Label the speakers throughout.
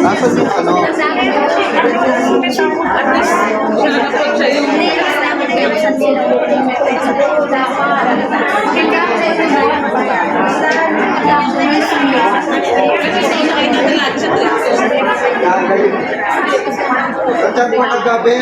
Speaker 1: Nasaan yung ano? Diyan po naggabi.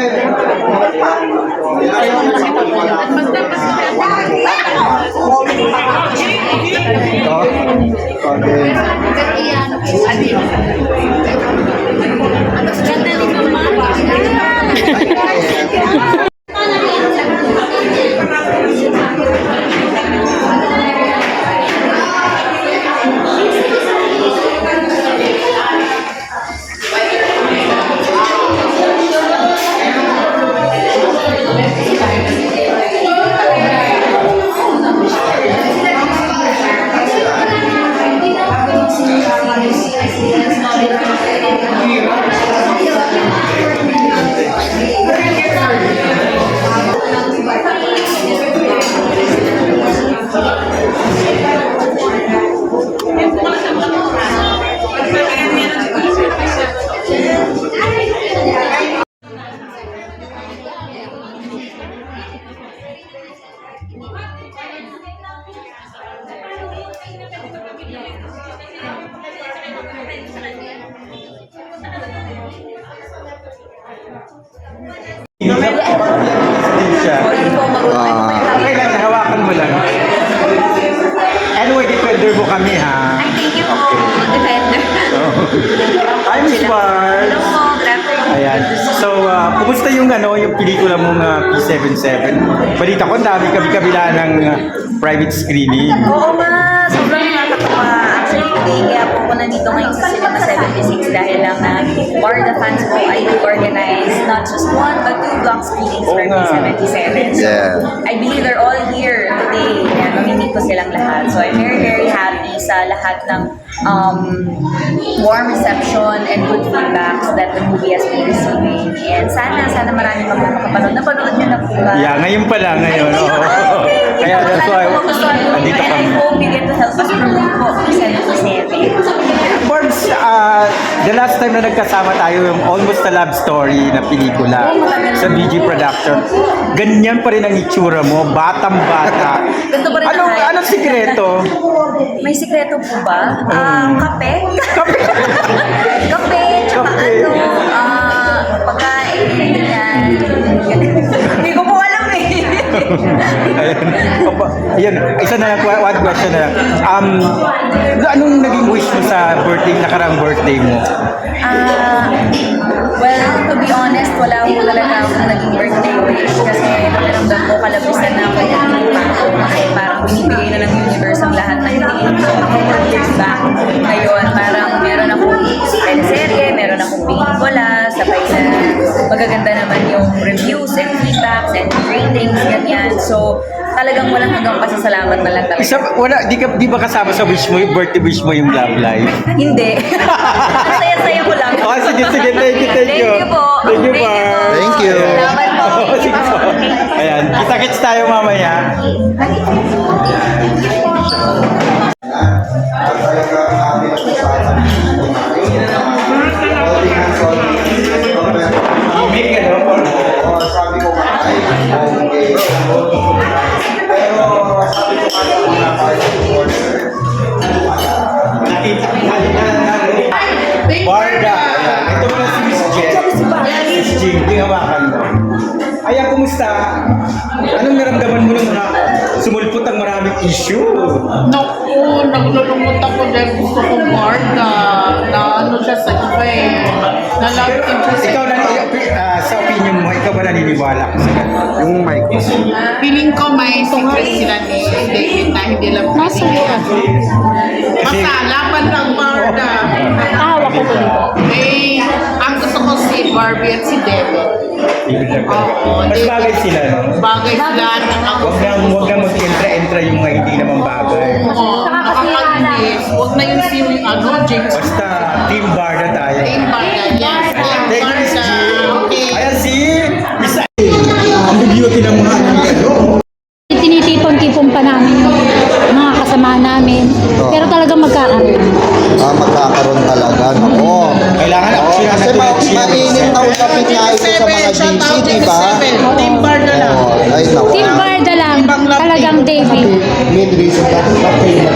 Speaker 2: Okay lang, hawakan mo lang. Anyway, defender mo kami ha.
Speaker 3: Ay, thank you po, Defender.
Speaker 2: Hi, Miss Bar.
Speaker 3: Hello po, Defender.
Speaker 2: Ayan. So, kumusta yung yung pelikula mong P77? Balita ko, ang dami kabila ng private screening.
Speaker 3: Oo nga, sobrang nakakatawa. Actually, today, kaya po ako nandito ngayon sa Cinema 76 dahil lang na Barda fans po ay organize not just one but two block screenings for P77. So, I believe they're all here today. Kaya mamimit ko silang lahat. So, I'm very, very happy sa lahat ng warm reception and good feedbacks that the movie has been receiving. And sana marami pa mga makapanood. Napanood nyo na po ba?
Speaker 2: Yeah, ngayon pala, ngayon. Kaya that's why, andito
Speaker 3: and I
Speaker 2: kami.
Speaker 3: hope you get to help us promote po P77.
Speaker 2: Forbes, the last time na nagkasama tayo, yung Almost a Love Story na pelikula sa BG Production, ganyan pa rin ang itsura mo, batang-bata.
Speaker 3: Ganito pa rin ang height.
Speaker 2: Anong sikreto?
Speaker 3: May sikreto po ba? Kape?
Speaker 2: Kape.
Speaker 3: Kape, tsaka
Speaker 2: Kape.
Speaker 3: pagkain, ganyan. Hindi ko po alam eh.
Speaker 2: Ayan, isa na lang, one question na lang. Anong naging wish mo sa nakarang birthday mo?
Speaker 3: Well, to be honest, wala ko talaga akong naging birthday wish kasi pakiramdam ko kalabisan na ako yung kasi parang binibigay na ng universe ang lahat na hindi ko years back. Ngayon, parang meron akong teleserye, meron akong pelikula, sabay na magaganda naman yung reviews and feedbacks and ratings, ganyan. So, talagang walang hanggang pasasalamat na lang talaga.
Speaker 2: Di ba kasama sa wish mo, yung birthday wish mo yung love life?
Speaker 3: Hindi. Masaya-saya ko lang.
Speaker 2: Oh, sige, thank you.
Speaker 3: Thank you po.
Speaker 2: Thank you, Bar.
Speaker 1: Thank you.
Speaker 3: Salamat po.
Speaker 2: Sige po. Ayan, kita-kits tayo mamaya. Barda. Ito pala si Miss Jen. Miss Jen, hindi hawakan mo. Ayan, kumusta? Anong naramdaman mo nung sumulpot ang maraming issue?
Speaker 4: Naku, naglulungkot ako dahil gusto kong Barda na ano siya sa iba eh. Nalagin siya sa
Speaker 2: Ikaw sa opinion mo, ikaw ba naniniwala ka sa ganun?
Speaker 1: Yung mic.
Speaker 4: Feeling ko may secret sila ni David na hindi lang basta laban ng Barda.
Speaker 5: Hawak ko dito.
Speaker 4: Eh, ang gusto ko si Barbie at si David. Oo,
Speaker 2: Mas bagay sila, no?
Speaker 4: Bagay sila.
Speaker 2: Huwag na mag-entra yung mga hindi naman bagay.
Speaker 4: Oo, nakakainis. Huwag na yung si James.
Speaker 2: Basta, Team Barda tayo.
Speaker 4: Team Barda. Yes, Team
Speaker 2: Thank you, Miss
Speaker 4: Barda.
Speaker 2: G.
Speaker 4: Okay.
Speaker 2: Ayan si Miss A. Ang beauty ng mga ano.
Speaker 5: Tinitipon-tipon pa namin yung mga kasama namin. Pero talagang magkakaroon.
Speaker 1: Magkakaroon talaga. Nako.
Speaker 2: Kailangan ako
Speaker 1: Oo, kasi mainit na usapin nga ito sa mga GC, di ba?
Speaker 4: Team bar na lang.
Speaker 1: Ay, nako.
Speaker 5: Team Barda lang, talagang David.
Speaker 1: Main reason bakit ba kayo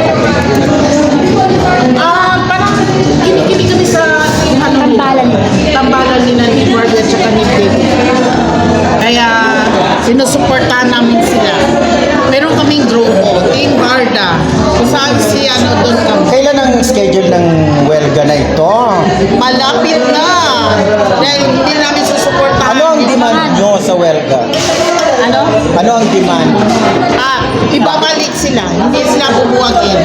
Speaker 4: Parang kinikilig kami sa
Speaker 5: Tambalan nila.
Speaker 4: tambalan nila ni Mark at saka ni David. Kaya sinusuportahan namin sila. Meron kaming grupo, Team Barda. Kung saan si doon kami.
Speaker 2: Kailan ang schedule ng welga na ito?
Speaker 4: Malapit na. Dahil hindi namin susuportahan.
Speaker 2: Ano ang demand nyo sa welga?
Speaker 4: Ano?
Speaker 2: Ano ang demand?
Speaker 4: Ibabalik sila. Hindi sila bubuwagin.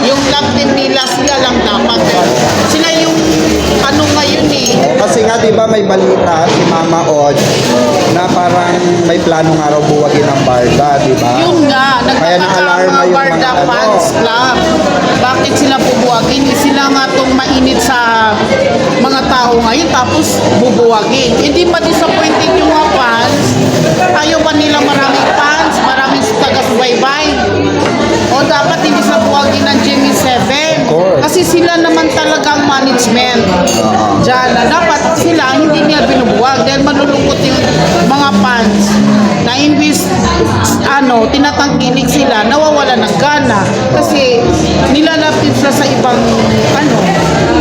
Speaker 4: Yung love team nila, sila lang dapat. Sila yung ngayon eh.
Speaker 1: Kasi nga, di ba may balita si Mama Od na parang may plano nga raw buwagin ng Barda, di ba?
Speaker 4: Yun nga,
Speaker 1: Kaya na-alarma
Speaker 4: nagpapasama
Speaker 1: yung
Speaker 4: Barda
Speaker 1: mga
Speaker 4: Fans Club. Bakit sila bubuwagin? Sila nga itong mainit sa mga tao ngayon tapos bubuwagin. Hindi ma-disappointed yung mga fans. Ayaw ba nila maraming fans, maraming taga-subaybay? O dapat hindi sila buwagin ng Jimmy 7.
Speaker 1: course.
Speaker 4: Kasi sila naman talagang management. Diyan, na dapat sila hindi nila binubuwag dahil malulungkot yung mga fans na imbis tinatangkilik sila, nawawala ng gana kasi nilalapit sila sa ibang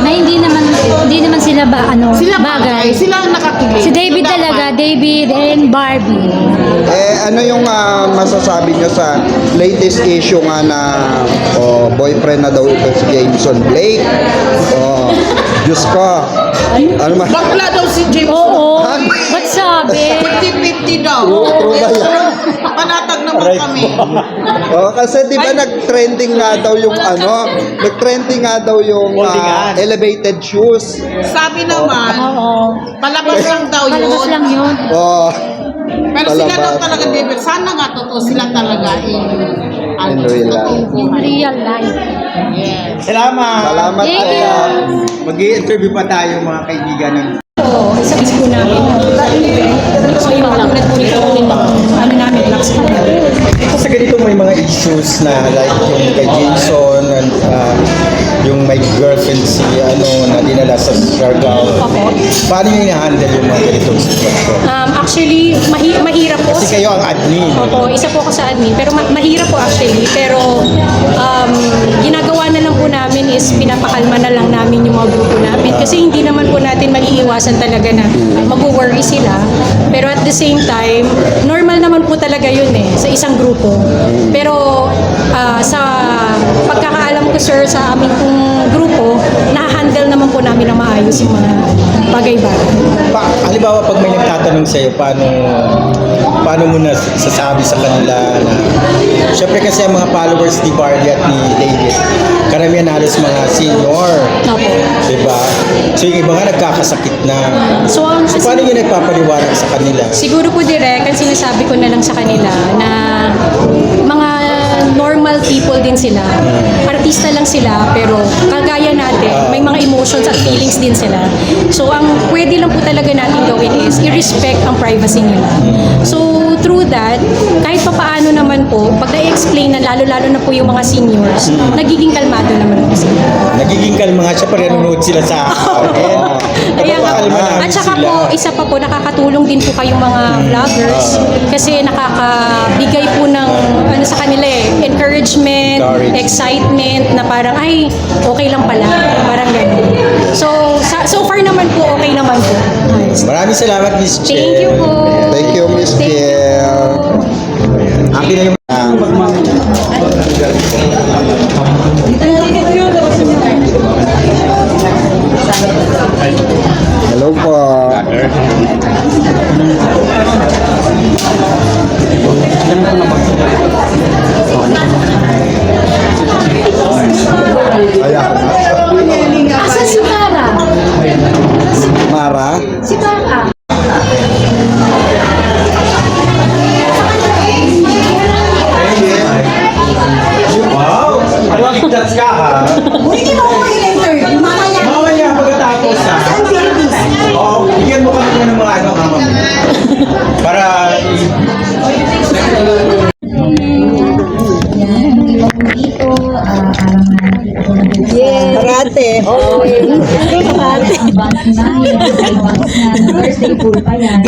Speaker 5: Na hindi naman sila
Speaker 4: sila
Speaker 5: bagay.
Speaker 4: sila ang nakakilig.
Speaker 5: Si David
Speaker 4: Dapat.
Speaker 5: talaga, David and Barbie.
Speaker 1: Ano yung masasabi nyo sa latest issue nga na boyfriend na daw ito si Jameson Blake? Diyos ko. Ano ma?
Speaker 4: Bakla daw si James.
Speaker 5: Oo. Ba't sabi?
Speaker 4: 50-50 daw.
Speaker 1: True ba yan?
Speaker 4: Panatag naman kami.
Speaker 1: Kasi di ba nag-trending nga daw yung nag-trending nga daw yung elevated shoes.
Speaker 4: Sabi naman,
Speaker 5: Oo.
Speaker 4: palabas lang daw yun.
Speaker 5: Palabas lang yun.
Speaker 4: Pero sila daw
Speaker 1: Palabas.
Speaker 4: talaga, David, sana nga totoo sila talaga in
Speaker 1: real life.
Speaker 5: In real life.
Speaker 4: Yes.
Speaker 2: Salamat!
Speaker 1: Salamat
Speaker 5: Thank
Speaker 1: po.
Speaker 5: you.
Speaker 2: Mag-i-interview pa tayo mga kaibigan ng
Speaker 5: Oo, isa po namin. So yung katulad po nito, namin, Lux pa.
Speaker 2: sa ganito may mga issues na like yung kay Jason and yung may girlfriend si na dinala sa Siargao.
Speaker 5: Opo.
Speaker 2: Paano nyo i-handle yung mga ganitong sitwasyon?
Speaker 5: Actually, mahirap po.
Speaker 2: Kasi kayo ang admin.
Speaker 5: Opo, isa po ako sa admin. Pero mahirap po actually. Pero ginagawa na lang po namin is pinapakalma na lang namin yung mga grupo namin. Kasi hindi naman po natin maiiwasan talaga na mag-worry sila. Pero at the same time, normal naman po talaga yun sa isang grupo. Pero sa pagkakaalam ko sir sa aming pong grupo, na-handle naman po namin ng maayos yung mga bagay-bagay.
Speaker 2: Halimbawa pag may nagtatanong sa'yo, paano mo na sasabi sa kanila na syempre kasi ang mga followers ni Barbie at ni David, karamihan halos mga senior.
Speaker 5: Opo.
Speaker 2: Diba? So yung iba nga nagkakasakit na.
Speaker 5: So,
Speaker 2: Paano nyo nagpapaliwanag sa kanila?
Speaker 5: siguro po direct, ang sinasabi ko na lang sa kanila na mga normal people din sila. Artista lang sila, pero kagaya natin, may mga emotions at feelings din sila. So, ang pwede lang po talaga natin gawin is i-respect ang privacy nila. So, through that, kahit pa paano naman po, pag na-explain na lalo-lalo na po yung mga seniors, nagiging kalmado naman po sila.
Speaker 2: Nagiging kalma nga siya, nanonood sila sa akin.
Speaker 5: Kaya nga po.
Speaker 2: Napapakalma namin
Speaker 5: At saka
Speaker 2: sila.
Speaker 5: po, isa pa po, nakakatulong din po kayong mga vloggers kasi nakakabigay po ng sa kanila encouragement, excitement na parang ay, okay lang pala. Parang ganun. So far naman po, okay naman po.
Speaker 2: Maraming salamat, Miss Chen.
Speaker 5: Thank you po.
Speaker 1: Thank you, Miss
Speaker 5: Thank you
Speaker 1: Kiel.
Speaker 5: po.
Speaker 2: Akin na yung
Speaker 1: Hello po. Ayan.
Speaker 5: Asan si Mara?
Speaker 1: Mara?
Speaker 5: Si Mara.
Speaker 2: Wow!
Speaker 3: lang po dito. Parang nakita ko na po sa...
Speaker 6: Parate.
Speaker 3: Parate. Bank namin. Bank na. Thursday pool pa yan.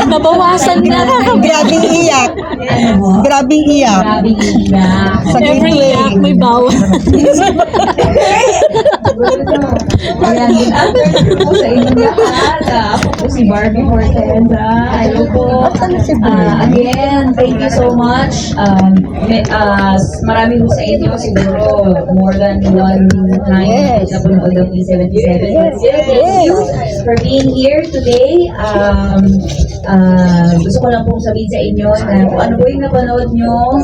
Speaker 5: Nabawasan na.
Speaker 6: Grabing iyak.
Speaker 3: Ano po?
Speaker 6: Grabing iyak.
Speaker 3: Grabe iiyak.
Speaker 6: Sa gateway.
Speaker 5: may bawa.
Speaker 3: Ayan, good afternoon po sa inyong lahat. Ako po si Barbie Forteza. Hello po. Again, thank you so much. Marami po sa inyo siguro more than one time na punood ng P77. But still, thank you for being here today. Gusto ko lang pong sabihin sa inyo na kung ano po yung napanood nyo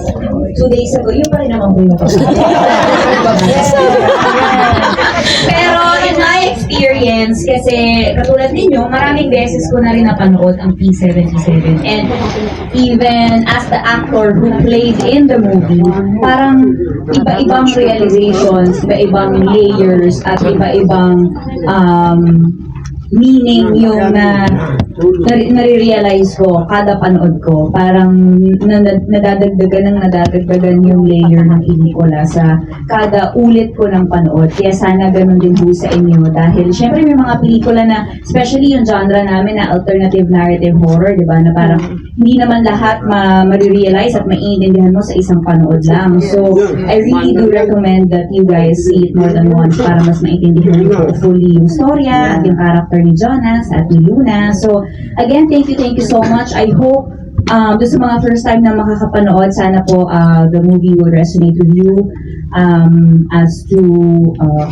Speaker 3: 2 days ago, yun pa rin naman po yung Pero in my experience, kasi katulad ninyo, maraming beses ko na rin napanood ang P77. And even as the actor who played in the movie, parang iba-ibang realizations, iba-ibang layers, at iba-ibang meaning yung nare-realize ko kada panood ko. Parang nadadagdagan yung layer ng pelikula sa kada ulit ko ng panood. Kaya sana ganun din po sa inyo. Dahil syempre may mga pelikula na, especially yung genre namin na alternative narrative horror, di ba? Na parang hindi naman lahat ma-realize at maiintindihan mo sa isang panood lang. So, I really do recommend that you guys see it more than once para mas maintindihan mo fully yung storya at yung character ni Jonas at ni Luna. So, again, thank you so much. I hope doon sa mga first time na makakapanood, sana po the movie will resonate with you as to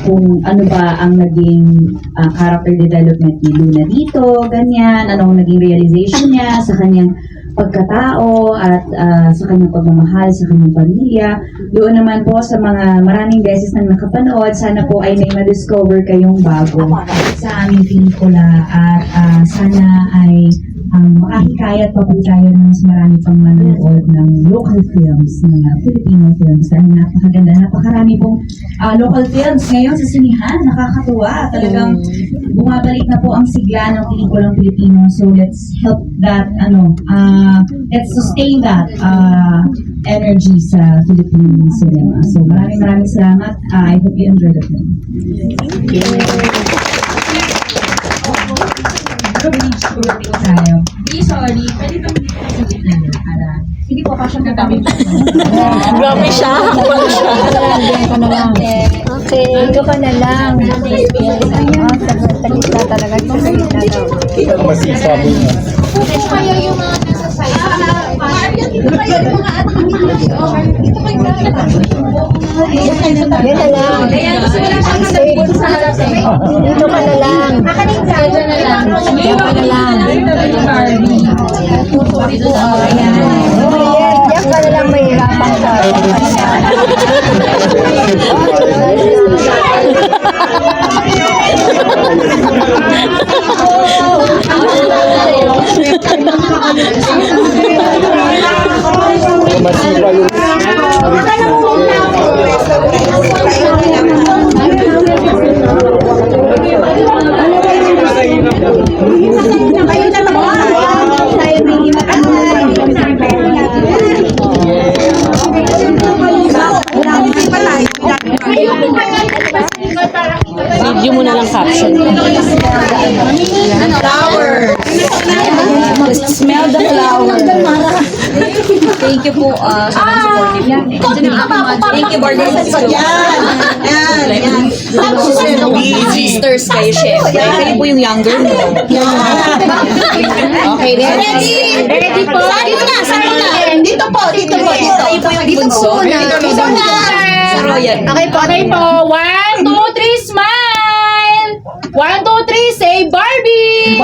Speaker 3: kung ano ba ang naging character development ni Luna dito, ganyan, anong naging realization niya sa kanyang pagkatao at sa kanyang pagmamahal sa kanyang pamilya. Doon naman po sa mga maraming beses na nakapanood, sana po ay may ma-discover kayong bago sa aming pelikula at sana ay makahikayat pa po tayo ng mas marami pang manonood ng local films, ng Filipino films. Dahil napakaganda, napakarami pong local films ngayon sa sinihan. Nakakatuwa. Talagang bumabalik na po ang sigla ng pelikulang Pilipino. So let's help that, let's sustain that energy sa Philippine cinema. So maraming salamat. I hope you enjoy the film. Sorry, pwede kang para hindi po passion na kami.
Speaker 5: Grabe siya.
Speaker 6: Okay. Ito ka na lang. Salita talaga. Salita daw.
Speaker 2: Masisabi niya.
Speaker 6: Kaya yung mga nasa side. Yan na lang. Dito ka na lang. Dito na lang. Dito ka na lang. Diyan ka na lang mahirapan ka.
Speaker 2: Masipa yung
Speaker 5: Video mo na lang caption.
Speaker 3: Flower! Smell the flower. Thank you po sa mga supportive niyo. Thank you, Border. Yan. Sisters kayo, syempre. Kayo po yung younger mo. Okay, ready po? Saan na? Dito po. Kayo po yung bunso. Dito na. Sa Royal.
Speaker 7: Okay po. 1, 2, 3, smile! 1, 2, 3, say Barbie!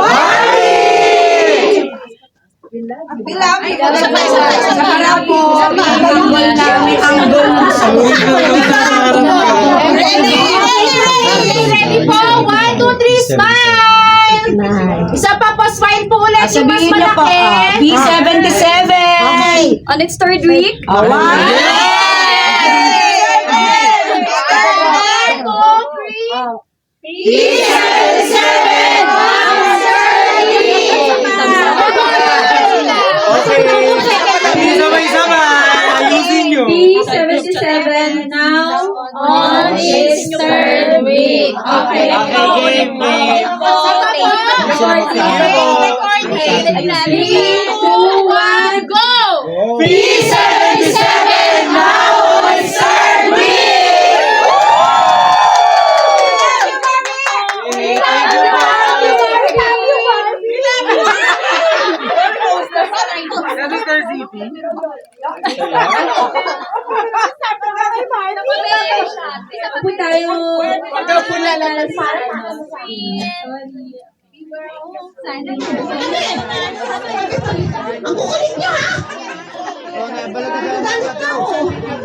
Speaker 7: Ready po? 1, 2, 3, smile! Isa pa po, smile po ulit. Yung mas malaki.
Speaker 3: P77! On its third week.
Speaker 2: Sabay-sabay! Ayusin nyo!
Speaker 3: P77!
Speaker 7: Okay. Okay, game. Recording. 3, 2, 1, go! P77 now is serving!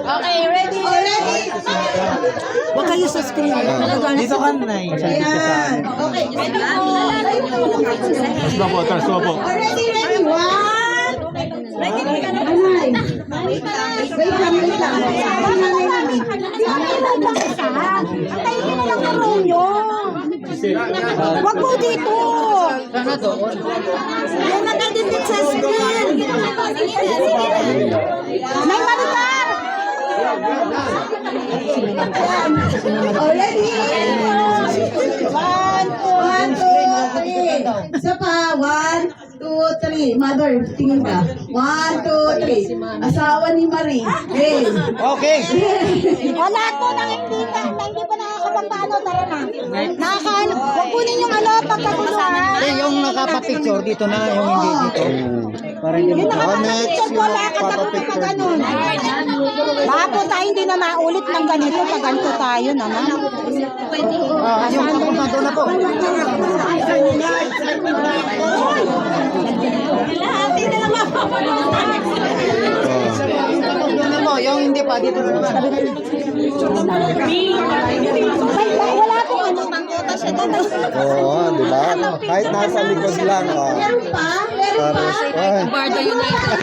Speaker 7: Okay, ready?
Speaker 6: Huwag kayo sa screen.
Speaker 2: Dito ka na eh.
Speaker 6: Ayan. Okay. Ready, ready. One. Ready, ready. Wait lang. Antayin mo lang ang roll nyo. Wag mo dito.
Speaker 2: Sana doon.
Speaker 6: Yan ang nandito sa screen. May malutar. Already. 1, 2, 3. Isa pa. 1, 2, 3. Mother, tingin ka. 1, 2, 3. Asawa ni Marie. Hey.
Speaker 2: Okay.
Speaker 6: Wala po nang hindi pa nakakapagpaano. Tara na. Nakakaano. Huwag po ninyong pagkaguluhan.
Speaker 2: Yung nakapapicture dito na, yung hindi dito. Para hindi
Speaker 6: Yung
Speaker 2: mo.
Speaker 6: nakakapicture ko, wala ka tapos pag ganun. Baka po tayo hindi na maulit ng ganito pag ganito tayo naman.
Speaker 2: Yung papunta doon na po.
Speaker 6: Lahati na lang
Speaker 2: Doon na mo, yung hindi pa, dito na naman.
Speaker 6: wala po ano. Mangkota siya doon.
Speaker 1: Oo, di ba? Kahit nasa likod lang.
Speaker 6: Meron pa? Meron pa?
Speaker 1: Ay.
Speaker 3: Bardo United.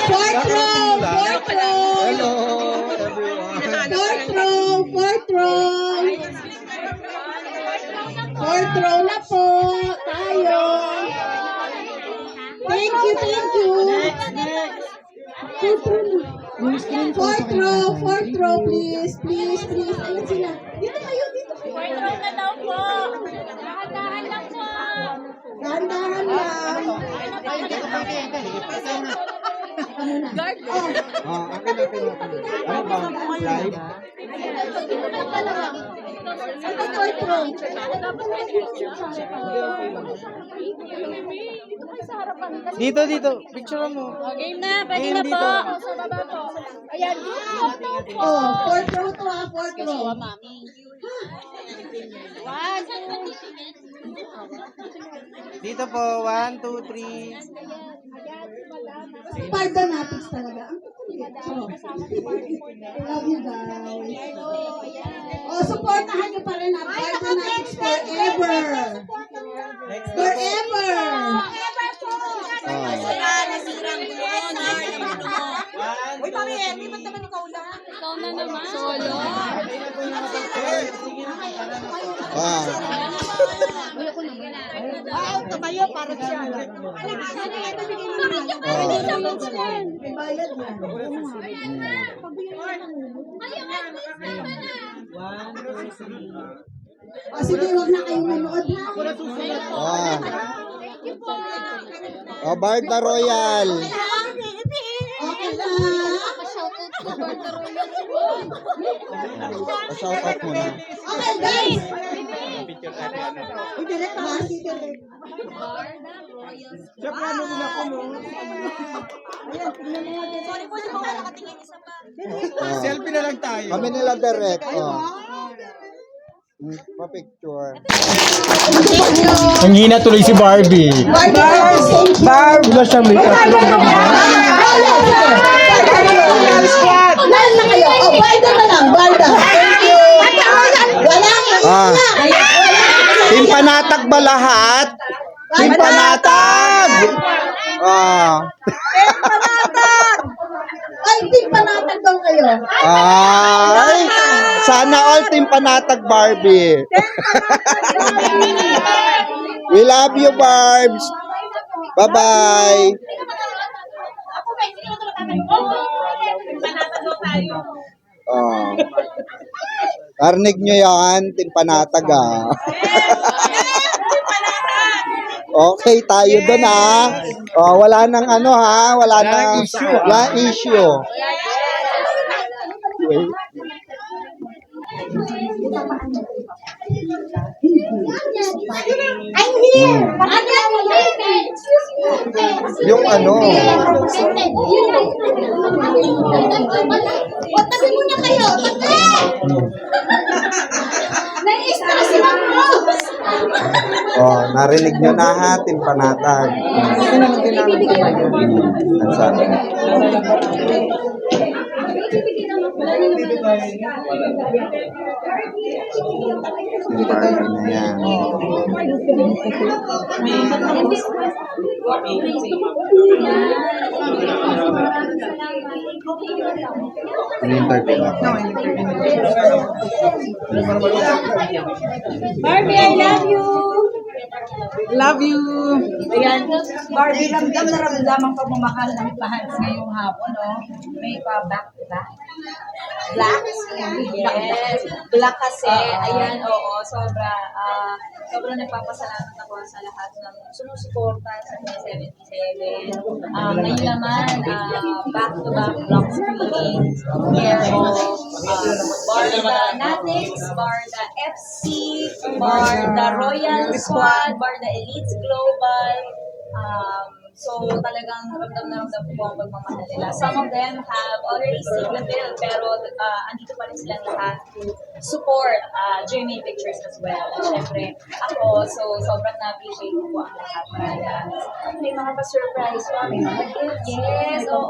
Speaker 6: Fourth row! Fourth row!
Speaker 1: Hello, everyone.
Speaker 6: Fourth row! Fourth row! Fourth row na po! Tayo! Thank you, thank you! Fourth row, please, please, please. Ayun sila. Dito kayo, dito kayo. Fourth row na daw po. Dahan-dahan lang po. Dahan-dahan lang.
Speaker 1: Akin. Ano ba? Live?
Speaker 6: Fourth row.
Speaker 2: Dito. Picture mo.
Speaker 7: Game na, pwede na po. Ayan.
Speaker 6: Oh, fourth row to fourth row.
Speaker 2: Dito po, 1, 2, 3.
Speaker 6: Pardo natin talaga. Ang kukulit. I love you guys. Oh, supportahan nyo pa rin ang Pardo natin forever. Forever. Uy, Mami Emmy, ba't naman ikaw lang?
Speaker 7: Ikaw na naman. Solo.
Speaker 6: Tumayo para siya. May bayad na. O sige, huwag na kayong manood ha.
Speaker 1: Barda Royal.
Speaker 6: Okay na.
Speaker 1: Shout out mo na.
Speaker 6: Okay, guys. Direct ba? Direct.
Speaker 2: Siya plano mo na po mo.
Speaker 6: Sorry po, di ba wala nakatingin isa pa?
Speaker 2: Selfie na lang tayo.
Speaker 1: Kami nila direct. Pa-picture.
Speaker 2: Ang hina tuloy si Barbie. Barbie! Wala siyang makeup.
Speaker 6: Lahat na kayo. Oh, Barda na lang. Barda. Wala.
Speaker 1: Team Panatag ba lahat? Team Panatag!
Speaker 6: Ay, team Panatag daw kayo.
Speaker 1: Ay! Sana all Team Panatag Barbie. We love you, Barbs. Bye-bye. Oh. Narinig nyo yan, timpanatag ah. Okay, tayo doon ha. Oh, wala nang ano ha, wala nang issue.
Speaker 7: I'm here!
Speaker 1: Yung ano,
Speaker 7: Tabi muna kayo! Nai-stress na ako!
Speaker 1: oh, narinig nyo na ha, timpanatag. Ang sabi. Timpanatag na yan. In-interview ako.
Speaker 3: Barbie, I love you!
Speaker 4: Love you.
Speaker 3: Ayan, Barbie, ramdam na ramdam ang pagmamahal ng fans ngayong hapon, no? May pa-back to back. Black? Yes. Black kasi. Ayan, oo. Sobrang nagpapasalamat ako sa lahat ng sumusuporta sa P77. Ngayon naman, back-to-back block screenings. Barda Natics, Barda FC, Barda Royal Squad, Barda Elites Global. So talagang ramdam na ramdam po ang pagmamahal nila. Some of them have already seen the film, pero andito pa rin silang lahat to support Jamie Pictures as well. At syempre, ako, so sobrang na-appreciate ko po ang lahat. May mga pa-surprise pa, may mga gifts. Yes, oo.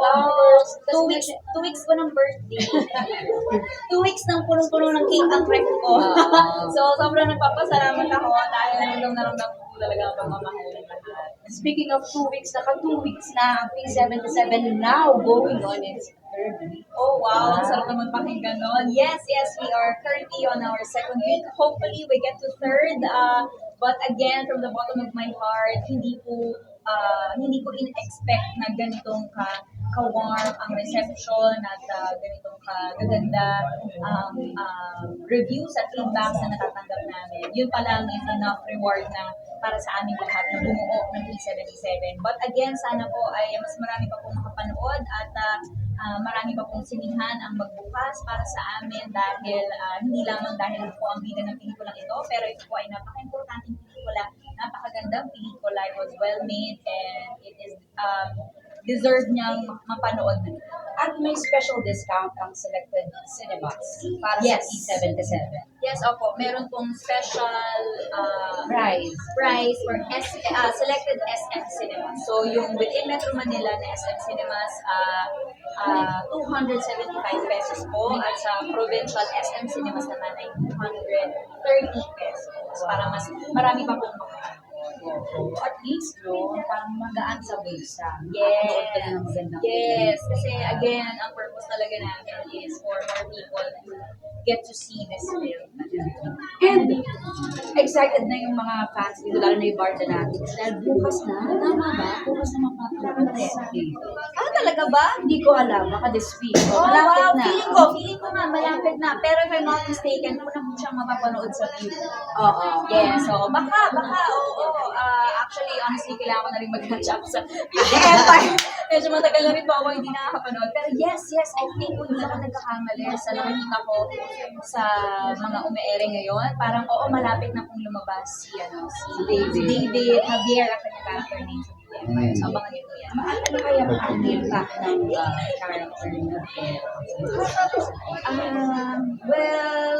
Speaker 3: 2 weeks ko ng birthday. 2 weeks nang punong-puno ng cake ang rep ko. So sobrang nagpapasalamat ako dahil ramdam na ramdam ko talaga ang pagmamahal ng lahat.
Speaker 8: Speaking of 2 weeks, naka 2 weeks na ang P77 now going on its third week.
Speaker 3: Oh wow, ang sarap naman pakinggan nun. Yes, we are currently on our second week. Hopefully, we get to third. But again, from the bottom of my heart, hindi ko in-expect na ganitong ka-warm ang reception at ganitong kagaganda reviews at feedbacks na natatanggap namin. Yun pa lang is enough reward na para sa aming lahat na bumuo ng P77. But again, sana po ay mas marami pa pong makapanood at marami pa pong sinihan ang magbukas para sa amin dahil hindi lamang dahil po ang bida ng pelikulang ito, pero ito po ay napaka-importanting pelikula, napakagandang pelikula. It was well made and it is deserve niyang mapanood na.
Speaker 8: At may special discount ang selected cinemas para
Speaker 3: Yes.
Speaker 8: sa P77.
Speaker 3: Yes, opo. Meron pong special
Speaker 8: Price.
Speaker 3: for selected SM cinemas. So, yung within Metro Manila na SM cinemas, 275 pesos po. At sa provincial SM cinemas naman ay 230 pesos. Para mas marami pa pong
Speaker 8: At least, no, parang magaan sa bulsa. Makakanood ka na ng magandang
Speaker 3: Yes. Kasi again, ang purpose talaga namin is for more people to get to see this film.
Speaker 8: And excited na yung mga fans dito, lalo na yung Barda natin. Dahil bukas na, tama ba? Bukas na mapapanood sa
Speaker 3: Talaga ba?
Speaker 8: Hindi ko alam, baka this week.
Speaker 3: Oh,
Speaker 8: Malapit
Speaker 3: wow.
Speaker 8: na.
Speaker 3: Feeling ko nga, malapit na. Pero if I'm not mistaken, una mo siyang mapapanood sa view.
Speaker 8: Oo.
Speaker 3: Yeah, so baka, oo. Actually, honestly, kailangan ko na rin mag-catch up sa Empire. Medyo matagal na rin po ako hindi nakakapanood. Pero yes, I think kung hindi ako nagkakamali sa nakikita ko sa mga ume-ere ngayon, parang malapit na pong lumabas si David Javier, ang kanyang character name sa Empire. So, abangan niyo po yan.
Speaker 8: Ano kaya ang impact ng character na
Speaker 3: Well,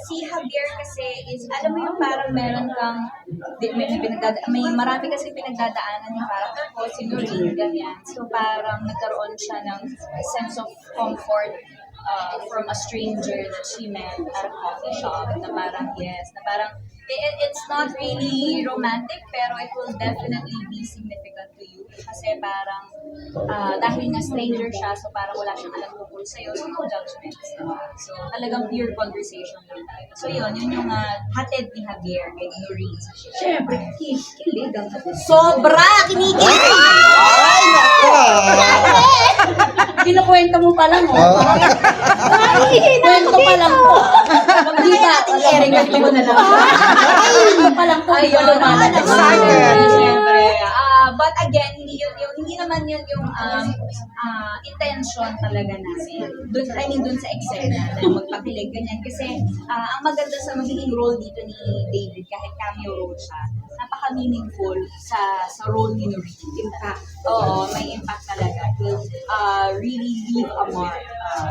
Speaker 3: si Javier kasi is, alam mo yung parang meron kang, may marami kasi pinagdadaanan yung character ko, si Noreen, ganyan. So parang nagkaroon siya ng sense of comfort from a stranger that she met at a coffee shop na parang it's not really romantic pero it will definitely be significant to you kasi parang dahil nga stranger siya so parang wala siyang alam tungkol sa'yo so no judgments so talagang pure conversation lang tayo so yun yung hatid ni Javier kay Noreen
Speaker 8: Siyempre, kilig ang
Speaker 3: sobra kinikilig
Speaker 1: Ay, nako!
Speaker 8: Kinakwento mo pa lang, oh. Kwento pa lang po. Hindi ba? Kwento mo na lang. Kwento pa lang po. Ayun. Siyempre. But again, hindi naman yun yung intention talaga namin. Dun sa eksena na magpakilig, ganyan. Kasi ang maganda sa magiging role dito ni David, kahit cameo role siya, napaka-meaningful sa role ni Noreen. Impact. Oo, may impact talaga. It will really leave a mark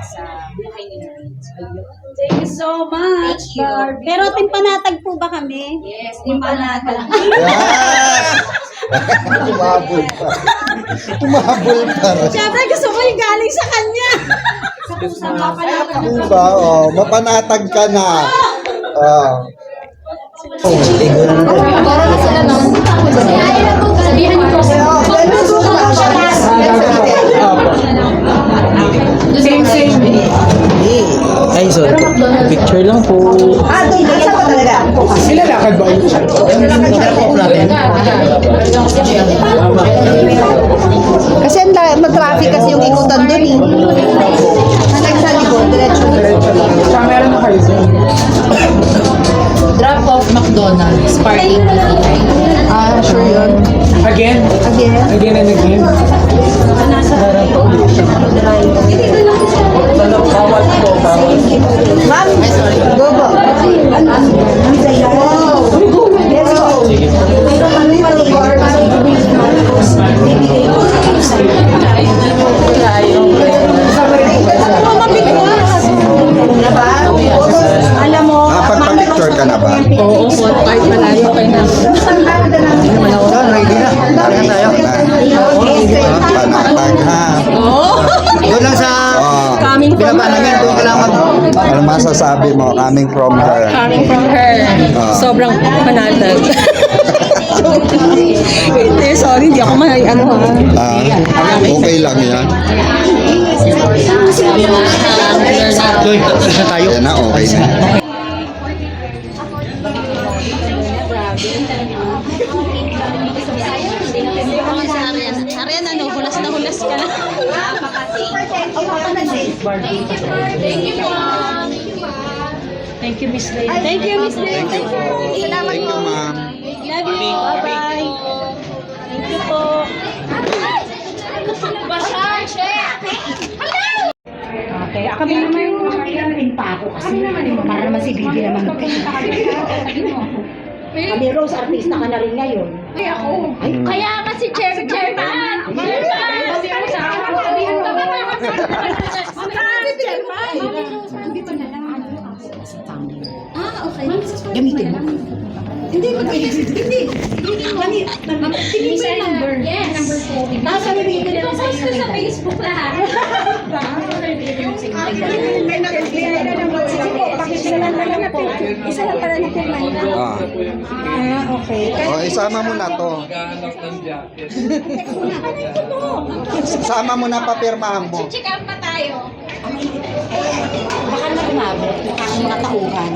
Speaker 8: sa buhay ni Noreen. Thank you so much, Barbie.
Speaker 6: Pero timpanatag po ba kami?
Speaker 8: Yes, timpanatag.
Speaker 1: Yes! Tumabol pa. Tumabol pa rin.
Speaker 6: Siyempre gusto ko yung galing sa kanya.
Speaker 8: Sa pusang mapanatag.
Speaker 1: Diba? Oh, mapanatag ka na. Oh.
Speaker 7: Sabihan niyo po.
Speaker 2: Ay, sorry po. Picture lang po. Sila lakad ba yun?
Speaker 9: Kasi mag-traffic kasi yung ikutan doon eh. Hanggang sa likod, diretso.
Speaker 2: Meron na kayo dyan.
Speaker 7: Drop off McDonald's, parking PTI.
Speaker 9: Ah, sure yun.
Speaker 2: Again?
Speaker 9: Again.
Speaker 2: Again and again?
Speaker 9: Ma'am, go po. Yes po.
Speaker 2: Sige.
Speaker 6: Alam mo,
Speaker 1: Pagpa-picture ka na ba?
Speaker 5: Oo, kahit malayo kayo na.
Speaker 1: Ready na. Tara tayo. Panatag ha.
Speaker 2: Doon lang sa
Speaker 5: Coming from
Speaker 2: binaba namin. Doon ka lang
Speaker 1: Ano masasabi mo coming from her?
Speaker 5: Coming from her. Sobrang panatag. Hindi, sorry, hindi ako ano ha.
Speaker 1: Okay lang yan.
Speaker 2: Doon, isa tayo.
Speaker 1: Yan na, okay na.
Speaker 5: Arian, ano, hulas na hulas ka na. Thank you, Miss Lane. Thank you, Miss Lane.
Speaker 1: Thank you, ma'am.
Speaker 5: Love you. Bye-bye. Thank you po.
Speaker 6: okay, ako naman pa ako kasi para naman si Bibi naman Kami Rose, artista ka na rin ngayon.
Speaker 7: Ay, ako. Kaya nga si Chairman.
Speaker 6: Gamitin mo. Hindi. Tingin mo yung number.
Speaker 7: Yes. Number 4.
Speaker 6: Nasa bibigyan ko lang
Speaker 7: Post ko sa Facebook lahat.
Speaker 6: Isa lang pala na pirma. Okay.
Speaker 1: O, isama mo na to. Sama mo na papirmahan mo.
Speaker 7: Check out pa tayo.
Speaker 6: Baka na umabot, baka mga tauhan.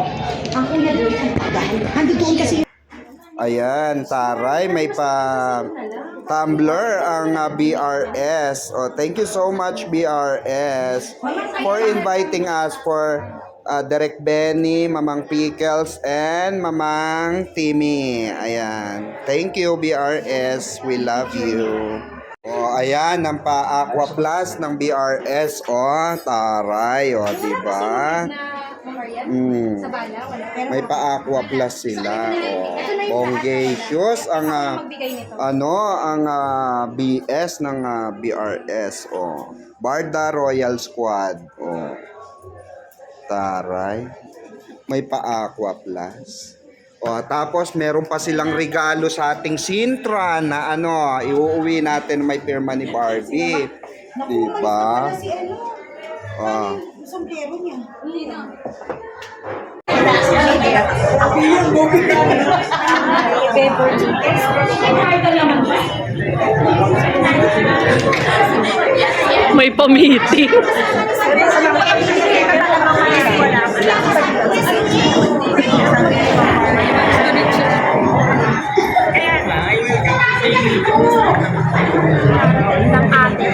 Speaker 6: Ang kuya doon, ang tagal. Doon kasi
Speaker 1: Ayan, taray, may pa Tumblr ang BRS. Oh, thank you so much BRS for inviting us for Direk Benny, Mamang Pickles, and Mamang Timmy. Ayan. Thank you BRS. We love you. Oh, ayan, ang pa-Aqua Plus ng BRS. Oh, taray, oh, diba? May pa-Aqua Plus sila. Oh, Bongacious ang ang BS ng BRS. Oh, Barda Royal Squad. Oh. Taray. May pa-Aqua Plus. Oh, tapos meron pa silang regalo sa ating Sintra na iuuwi natin may pirma ni Barbie. Diba? Oh.
Speaker 6: sombrero niya.
Speaker 5: May pa-meeting.
Speaker 7: ng ate.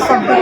Speaker 6: sobra